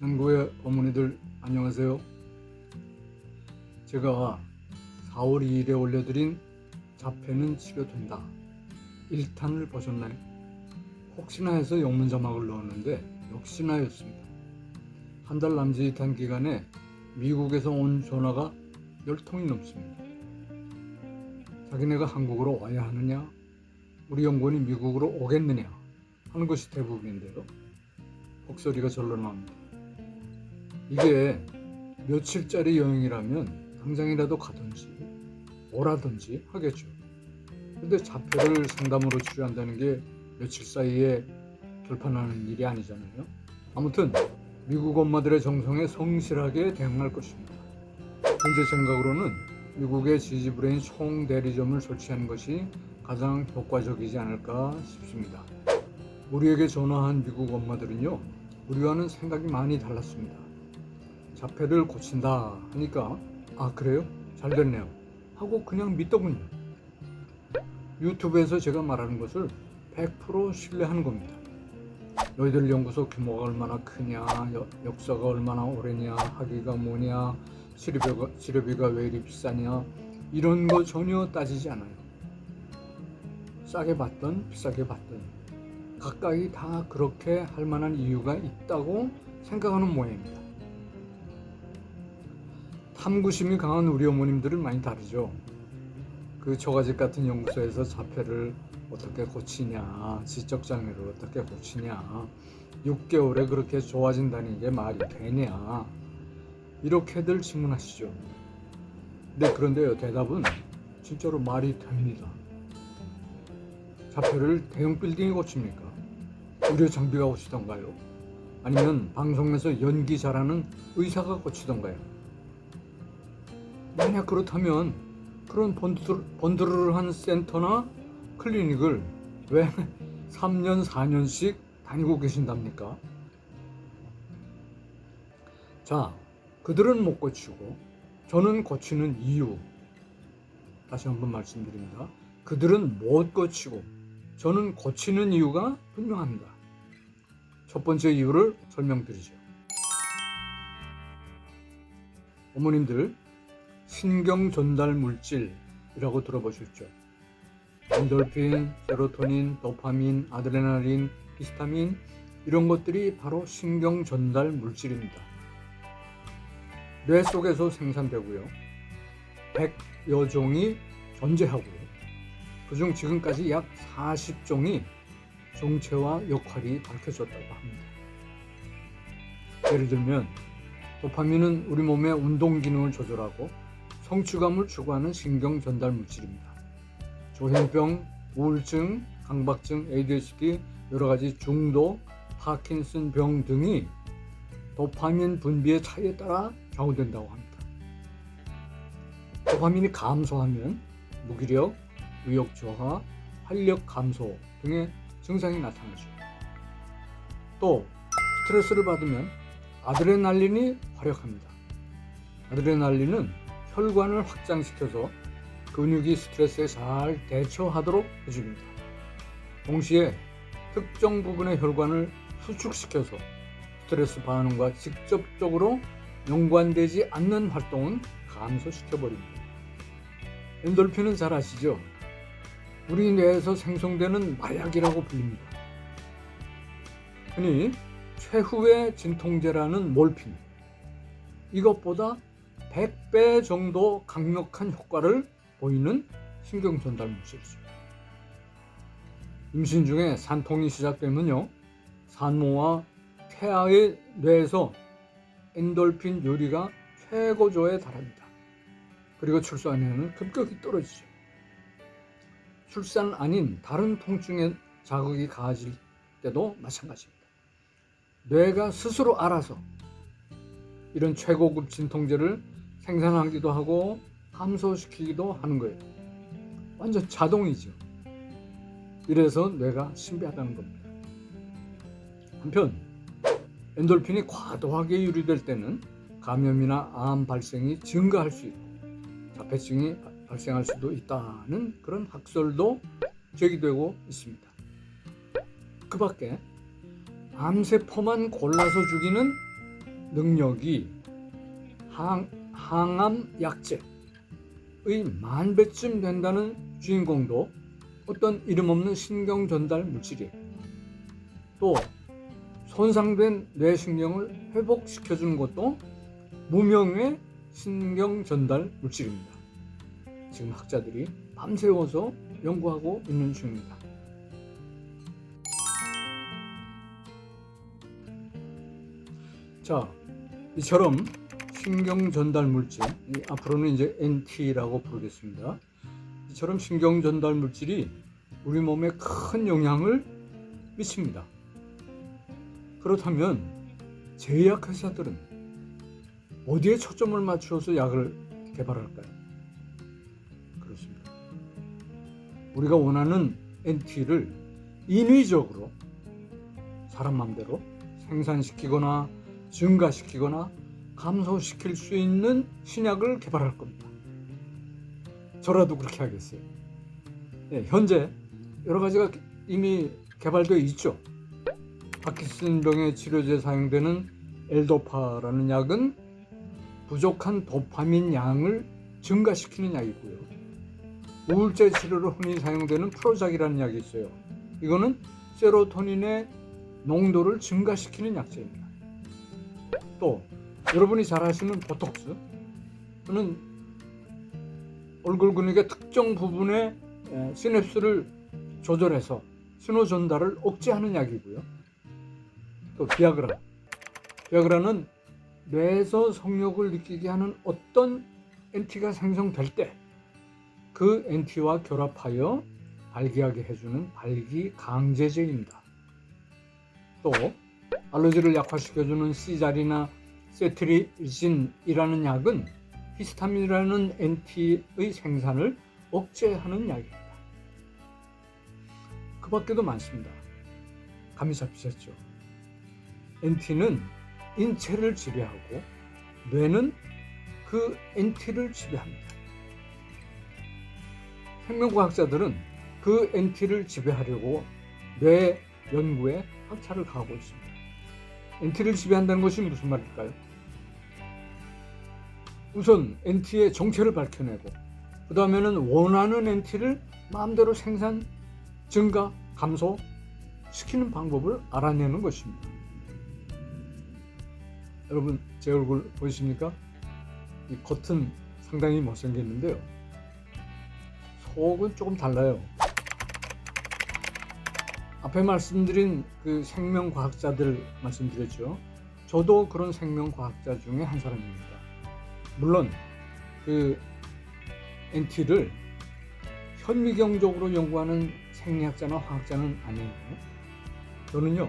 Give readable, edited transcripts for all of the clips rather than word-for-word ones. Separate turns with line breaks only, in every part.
전국의 어머니들 안녕하세요. 제가 4월 2일에 올려드린 자폐는 치료된다 1탄을 보셨나요? 혹시나 해서 영문 자막을 넣었는데 역시나였습니다. 한 달 남짓한 기간에 미국에서 온 전화가 10통이 넘습니다. 자기네가 한국으로 와야 하느냐, 우리 연구원이 미국으로 오겠느냐 하는 것이 대부분인데요. 혹소리가 절로 나옵니다. 이게 며칠짜리 여행이라면 당장이라도 가든지 오라든지 하겠죠. 근데 자폐를 상담으로 치료한다는 게 며칠 사이에 결판나는 일이 아니잖아요. 아무튼 미국 엄마들의 정성에 성실하게 대응할 것입니다. 현재 생각으로는 미국의 지지브레인 총대리점을 설치하는 것이 가장 효과적이지 않을까 싶습니다. 우리에게 전화한 미국 엄마들은요, 우리와는 생각이 많이 달랐습니다. 자폐를 고친다 하니까 아 그래요? 잘 됐네요 하고 그냥 믿더군요. 유튜브에서 제가 말하는 것을 100% 신뢰하는 겁니다. 너희들 연구소 규모가 얼마나 크냐, 역사가 얼마나 오래냐, 학위가 뭐냐, 치료비가 왜 이리 비싸냐, 이런 거 전혀 따지지 않아요. 싸게 받든 비싸게 받든 가까이 다 그렇게 할 만한 이유가 있다고 생각하는 모양입니다. 탐구심이 강한 우리 어머님들은 많이 다르죠. 그 저가집 같은 연구소에서 자폐를 어떻게 고치냐, 지적장애를 어떻게 고치냐, 6개월에 그렇게 좋아진다는 게 말이 되냐, 이렇게들 질문하시죠. 네, 그런데요, 대답은 진짜로 말이 됩니다. 자폐를 대형 빌딩이 고칩니까? 의료 장비가 고치던가요? 아니면 방송에서 연기 잘하는 의사가 고치던가요? 만약 그렇다면 그런 번들을 센터나 클리닉을 왜 3년, 4년씩 다니고 계신답니까? 자, 그들은 못 고치고 저는 고치는 이유, 다시 한번 말씀드립니다. 그들은 못 고치고 저는 고치는 이유가 분명합니다. 첫 번째 이유를 설명드리죠. 어머님들, 신경 전달 물질이라고 들어보셨죠? 엔돌핀, 세로토닌, 도파민, 아드레날린, 히스타민, 이런 것들이 바로 신경 전달 물질입니다. 뇌 속에서 생산되고요. 100여 종이 존재하고 그중 지금까지 약 40종이 정체와 역할이 밝혀졌다고 합니다. 예를 들면 도파민은 우리 몸의 운동 기능을 조절하고 성취감을 추구하는 신경 전달 물질입니다. 조현병, 우울증, 강박증, ADHD, 여러 가지 중독, 파킨슨 병 등이 도파민 분비의 차이에 따라 좌우된다고 합니다. 도파민이 감소하면 무기력, 의욕 저하, 활력 감소 등의 증상이 나타나죠. 또 스트레스를 받으면 아드레날린이 활약합니다. 아드레날린은 혈관을 확장시켜서 근육이 스트레스에 잘 대처하도록 해줍니다. 동시에 특정 부분의 혈관을 수축시켜서 스트레스 반응과 직접적으로 연관되지 않는 활동은 감소시켜버립니다. 엔돌핀은 잘 아시죠? 우리 뇌에서 생성되는 마약이라고 불립니다. 흔히 최후의 진통제라는 몰핀, 이것보다 100배 정도 강력한 효과를 보이는 신경전달 물질이죠. 임신 중에 산통이 시작되면요, 산모와 태아의 뇌에서 엔돌핀 요리가 최고조에 달합니다. 그리고 출산에는 급격히 떨어지죠. 출산 아닌 다른 통증에 자극이 가해질 때도 마찬가지입니다. 뇌가 스스로 알아서 이런 최고급 진통제를 생산하기도 하고 감소시키기도 하는 거예요. 완전 자동이죠. 이래서 뇌가 신비하다는 겁니다. 한편 엔돌핀이 과도하게 유리될 때는 감염이나 암 발생이 증가할 수 있고 자폐증이 발생할 수도 있다는 그런 학설도 제기되고 있습니다. 그 밖에 암세포만 골라서 죽이는 능력이 항암 약제의 10,000배쯤 된다는 주인공도 어떤 이름 없는 신경 전달 물질이에요. 또 손상된 뇌신경을 회복시켜주는 것도 무명의 신경 전달 물질입니다. 지금 학자들이 밤새워서 연구하고 있는 중입니다. 자, 이처럼 신경 전달 물질, 앞으로는 이제 NT라고 부르겠습니다. 이처럼 신경 전달 물질이 우리 몸에 큰 영향을 미칩니다. 그렇다면 제약회사들은 어디에 초점을 맞추어서 약을 개발할까요? 그렇습니다. 우리가 원하는 NT를 인위적으로 사람 맘대로 생산시키거나 증가시키거나 감소시킬 수 있는 신약을 개발할 겁니다. 저라도 그렇게 하겠어요. 네, 현재 여러 가지가 이미 개발되어 있죠. 파킨슨병의 치료제에 사용되는 엘도파라는 약은 부족한 도파민 양을 증가시키는 약이고요. 우울제 치료로 흔히 사용되는 프로작이라는 약이 있어요. 이거는 세로토닌의 농도를 증가시키는 약제입니다. 또 여러분이 잘 아시는 보톡스는 얼굴 근육의 특정 부분의 시냅스를 조절해서 신호 전달을 억제하는 약이고요. 또 비아그라는 뇌에서 성욕을 느끼게 하는 어떤 NT가 생성될 때 그 NT와 결합하여 발기하게 해주는 발기 강제제입니다. 또 알러지를 약화시켜주는 시잘이나 세트리진이라는 약은 히스타민이라는 NT의 생산을 억제하는 약입니다. 그 밖에도 많습니다. 감이 잡히셨죠? NT는 인체를 지배하고 뇌는 그 NT를 지배합니다. 생명과학자들은 그 NT를 지배하려고 뇌 연구에 학차를 가하고 있습니다. NT를 지배한다는 것이 무슨 말일까요? 우선 NT의 정체를 밝혀내고 그 다음에는 원하는 NT를 마음대로 생산, 증가, 감소시키는 방법을 알아내는 것입니다. 여러분 제 얼굴 보이십니까? 이 겉은 상당히 못생겼는데요. 속은 조금 달라요. 앞에 말씀드린 그 생명과학자들 말씀드렸죠. 저도 그런 생명과학자 중에 한 사람입니다. 물론 그 NT를 현미경적으로 연구하는 생리학자나 화학자는 아니에요. 저는요,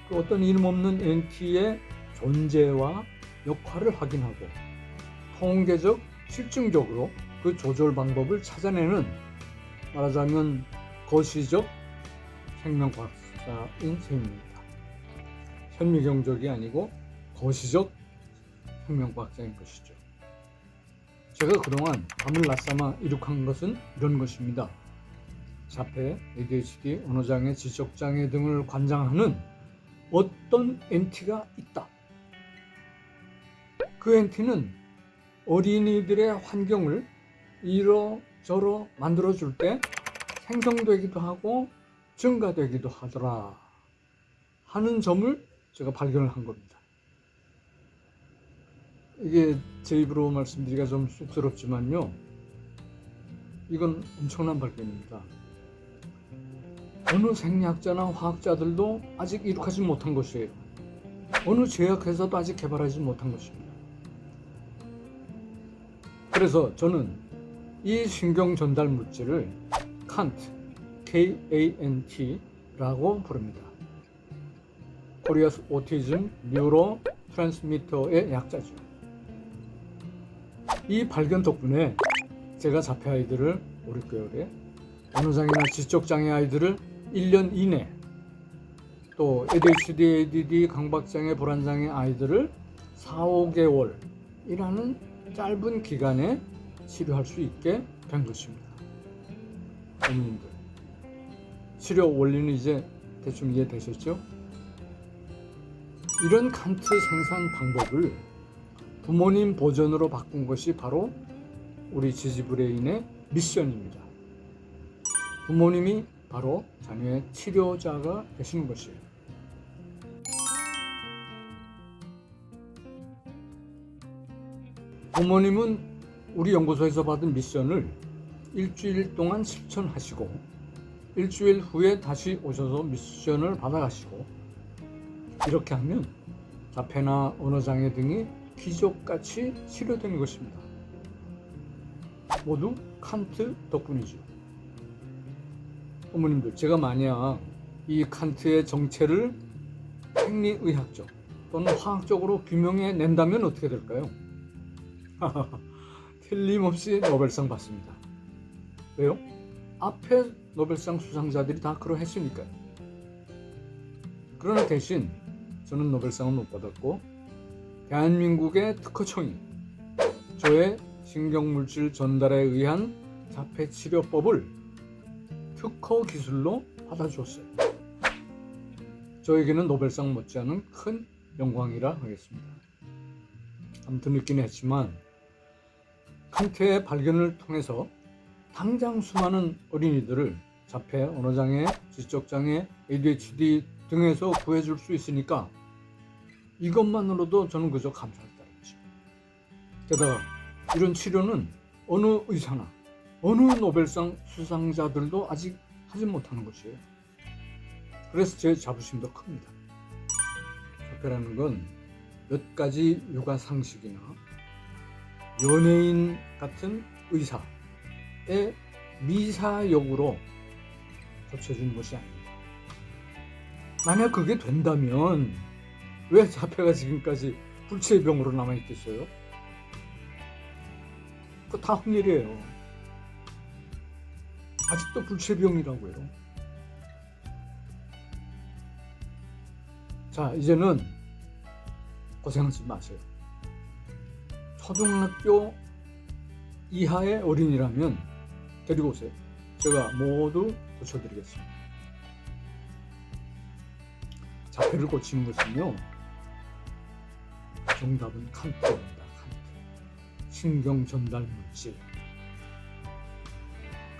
그 어떤 이름 없는 NT의 존재와 역할을 확인하고 통계적, 실증적으로 그 조절 방법을 찾아내는, 말하자면 거시적 생명과학자인 셈입니다. 현미경적이 아니고 거시적 생명과학자인 것이죠. 제가 그동안 밤을 낮삼아 이룩한 것은 이런 것입니다. 자폐, ADHD, 언어장애, 지적장애 등을 관장하는 어떤 NT가 있다. 그 NT는 어린이들의 환경을 이러저러 만들어줄 때 생성되기도 하고 증가되기도 하더라 하는 점을 제가 발견을 한 겁니다. 이게 제 입으로 말씀드리기가 좀 쑥스럽지만요, 이건 엄청난 발견입니다. 어느 생리학자나 화학자들도 아직 이룩하지 못한 것이에요. 어느 제약회사도 아직 개발하지 못한 것입니다. 그래서 저는 이 신경 전달 물질을 칸트, KANT라고 부릅니다. 코리아스 오티즘 뉴로 트랜스미터의 약자죠. 이 발견 덕분에 제가 자폐 아이들을 올 겨울에, 언어장애나 지적장애 아이들을 1년 이내, 또 ADHD, ADD, 강박장애, 불안장애 아이들을 4-5개월이라는 짧은 기간에 치료할 수 있게 된 것입니다. 어머님들, 치료 원리는 이제 대충 이해되셨죠? 이런 칸트 생산 방법을 부모님 버전으로 바꾼 것이 바로 우리 지지브레인의 미션입니다. 부모님이 바로 자녀의 치료자가 되시는 것이에요. 부모님은 우리 연구소에서 받은 미션을 일주일 동안 실천하시고 일주일 후에 다시 오셔서 미션을 받아가시고, 이렇게 하면 자폐나 언어장애 등이 기적같이 치료되는 것입니다. 모두 칸트 덕분이죠. 어머님들, 제가 만약 이 칸트의 정체를 생리의학적 또는 화학적으로 규명해 낸다면 어떻게 될까요? 틀림없이 노벨상 받습니다. 왜요? 앞에 노벨상 수상자들이 다 그러했으니까요. 그러나 대신 저는 노벨상은 못 받았고, 대한민국의 특허청이 저의 신경물질 전달에 의한 자폐치료법을 특허 기술로 받아주었어요. 저에게는 노벨상 못지않은 큰 영광이라 하겠습니다. 아무튼 늦긴 했지만 칸트의 발견을 통해서 당장 수많은 어린이들을 자폐, 언어장애, 지적장애, ADHD 등에서 구해줄 수 있으니까 이것만으로도 저는 그저 감사할 따름이죠. 게다가 이런 치료는 어느 의사나 어느 노벨상 수상자들도 아직 하지 못하는 것이에요. 그래서 제 자부심도 큽니다. 자폐라는 건 몇 가지 육아 상식이나 연예인 같은 의사의 미사역으로 고쳐주는 것이 아닙니다. 만약 그게 된다면 왜 자폐가 지금까지 불치의 병으로 남아있겠어요? 그거 다 헛일이에요. 아직도 불치의 병이라고요. 자, 이제는 고생하지 마세요. 초등학교 이하의 어린이라면 데리고 오세요. 제가 모두 고쳐드리겠습니다. 자폐를 고치는 것은요, 정답은 칸트입니다. 칸트. 신경 전달 물질.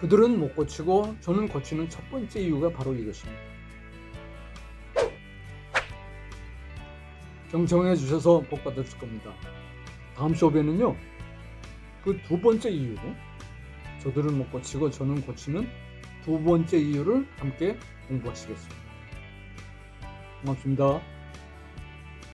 그들은 못 고치고 저는 고치는 첫 번째 이유가 바로 이것입니다. 경청해 주셔서 복 받으실 겁니다. 다음 수업에는요, 그 두 번째 이유, 저들은 못 고치고 저는 고치는 두 번째 이유를 함께 공부하시겠습니다. 고맙습니다.